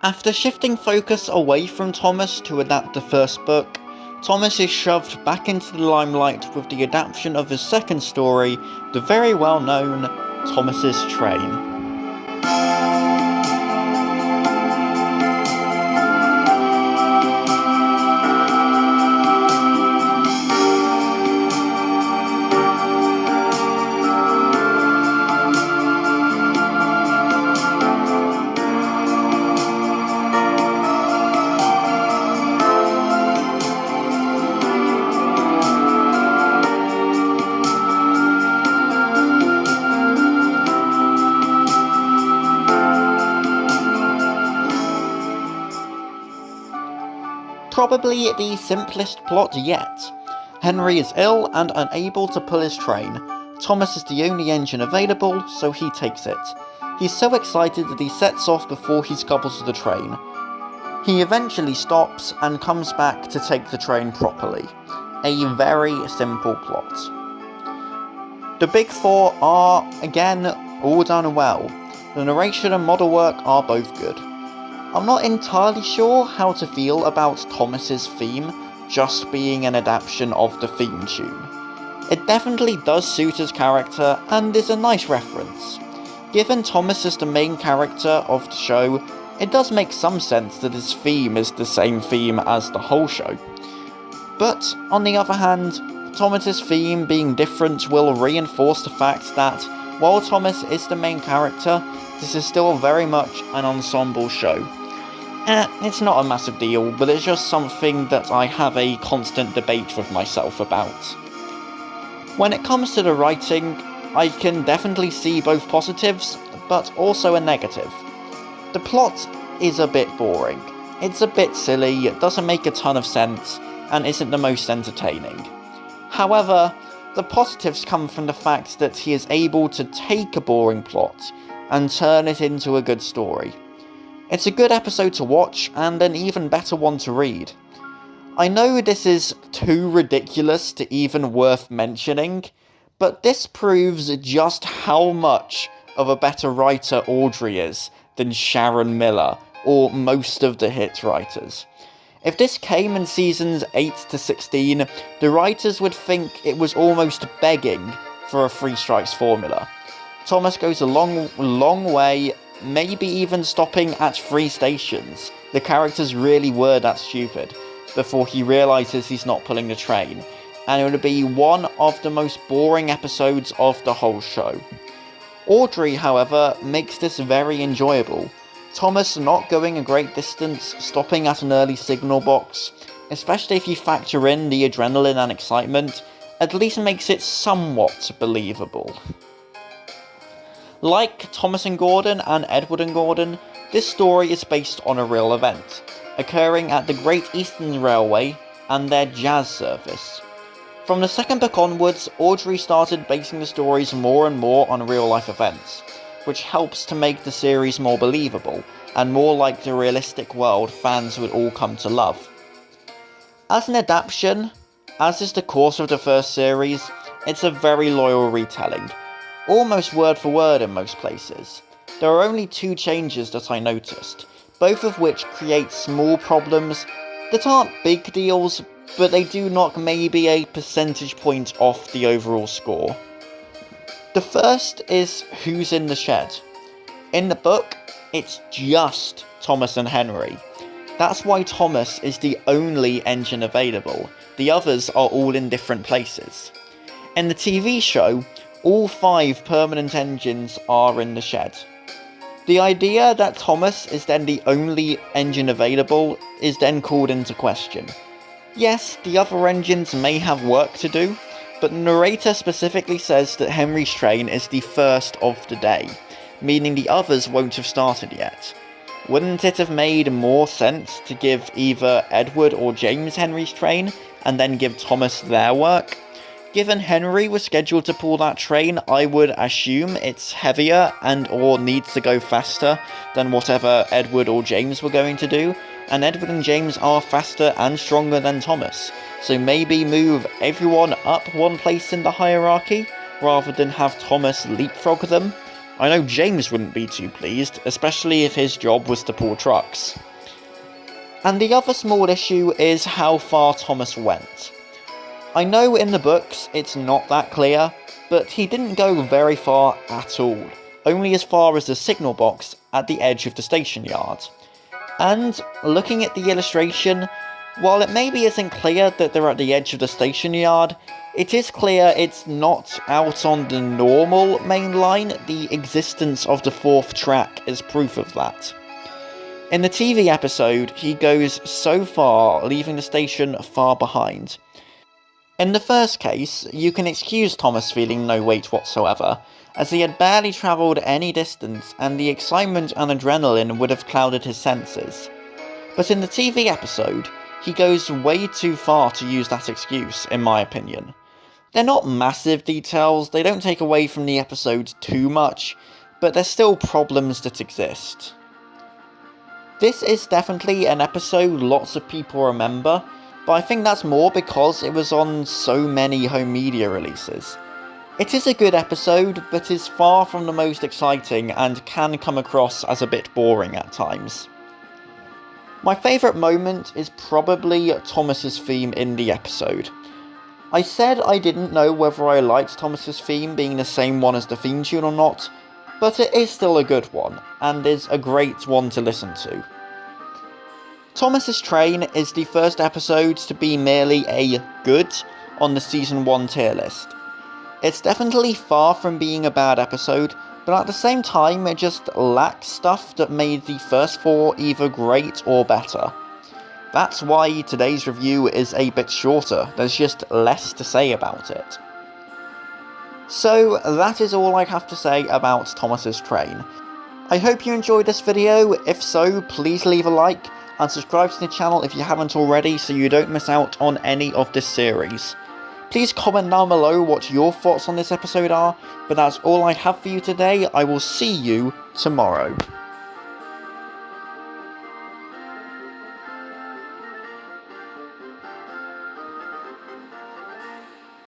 After shifting focus away from Thomas to adapt the first book, Thomas is shoved back into the limelight with the adaptation of his second story, the very well-known Thomas's Train. Probably the simplest plot yet. Henry is ill and unable to pull his train. Thomas is the only engine available, so he takes it. He's so excited that he sets off before he's coupled to the train. He eventually stops and comes back to take the train properly. A very simple plot. The big four are, again, all done well. The narration and model work are both good. I'm not entirely sure how to feel about Thomas's theme just being an adaptation of the theme tune. It definitely does suit his character and is a nice reference. Given Thomas is the main character of the show, it does make some sense that his theme is the same theme as the whole show. But, on the other hand, Thomas's theme being different will reinforce the fact that, while Thomas is the main character, this is still very much an ensemble show. It's not a massive deal, but it's just something that I have a constant debate with myself about. When it comes to the writing, I can definitely see both positives, but also a negative. The plot is a bit boring. It's a bit silly, it doesn't make a ton of sense, and isn't the most entertaining. However, the positives come from the fact that he is able to take a boring plot and turn it into a good story. It's a good episode to watch, and an even better one to read. I know this is too ridiculous to even worth mentioning, but this proves just how much of a better writer Audrey is than Sharon Miller, or most of the hit writers. If this came in seasons 8 to 16, the writers would think it was almost begging for a Three Strikes formula. Thomas goes a long way, maybe even stopping at 3 stations. The characters really were that stupid, before he realises he's not pulling the train, and it would be one of the most boring episodes of the whole show. Audrey, however, makes this very enjoyable. Thomas not going a great distance, stopping at an early signal box, especially if you factor in the adrenaline and excitement, at least makes it somewhat believable. Like Thomas and Gordon and Edward and Gordon, this story is based on a real event, occurring at the Great Eastern Railway and their jazz service. From the second book onwards, Audrey started basing the stories more and more on real-life events, which helps to make the series more believable, and more like the realistic world fans would all come to love. As an adaptation, as is the course of the first series, it's a very loyal retelling, almost word for word in most places. There are only 2 changes that I noticed, both of which create small problems that aren't big deals, but they do knock maybe a percentage point off the overall score. The first is who's in the shed. In the book, it's just Thomas and Henry. That's why Thomas is the only engine available. The others are all in different places. In the TV show, all 5 permanent engines are in the shed. The idea that Thomas is then the only engine available is then called into question. Yes, the other engines may have work to do, but the narrator specifically says that Henry's train is the first of the day, meaning the others won't have started yet. Wouldn't it have made more sense to give either Edward or James Henry's train, and then give Thomas their work? Given Henry was scheduled to pull that train, I would assume it's heavier and or needs to go faster than whatever Edward or James were going to do, and Edward and James are faster and stronger than Thomas, so maybe move everyone up one place in the hierarchy, rather than have Thomas leapfrog them, I know James wouldn't be too pleased, especially if his job was to pull trucks. And the other small issue is how far Thomas went. I know in the books it's not that clear, but he didn't go very far at all, only as far as the signal box at the edge of the station yard. And looking at the illustration, while it maybe isn't clear that they're at the edge of the station yard, it is clear it's not out on the normal main line. The existence of the fourth track is proof of that. In the TV episode, he goes so far, leaving the station far behind. In the first case, you can excuse Thomas feeling no weight whatsoever, as he had barely travelled any distance and the excitement and adrenaline would have clouded his senses. But in the TV episode, he goes way too far to use that excuse, in my opinion. They're not massive details, they don't take away from the episode too much, but there's still problems that exist. This is definitely an episode lots of people remember, but I think that's more because it was on so many home media releases. It is a good episode, but is far from the most exciting and can come across as a bit boring at times. My favourite moment is probably Thomas's theme in the episode. I said I didn't know whether I liked Thomas's theme being the same one as the theme tune or not, but it is still a good one, and is a great one to listen to. Thomas's Train is the first episode to be merely a good on the Season 1 tier list. It's definitely far from being a bad episode, but at the same time it just lacks stuff that made the first 4 either great or better. That's why today's review is a bit shorter, there's just less to say about it. So that is all I have to say about Thomas's Train. I hope you enjoyed this video. If so, please leave a like and subscribe to the channel if you haven't already so you don't miss out on any of this series. Please comment down below what your thoughts on this episode are, but that's all I have for you today. I will see you tomorrow.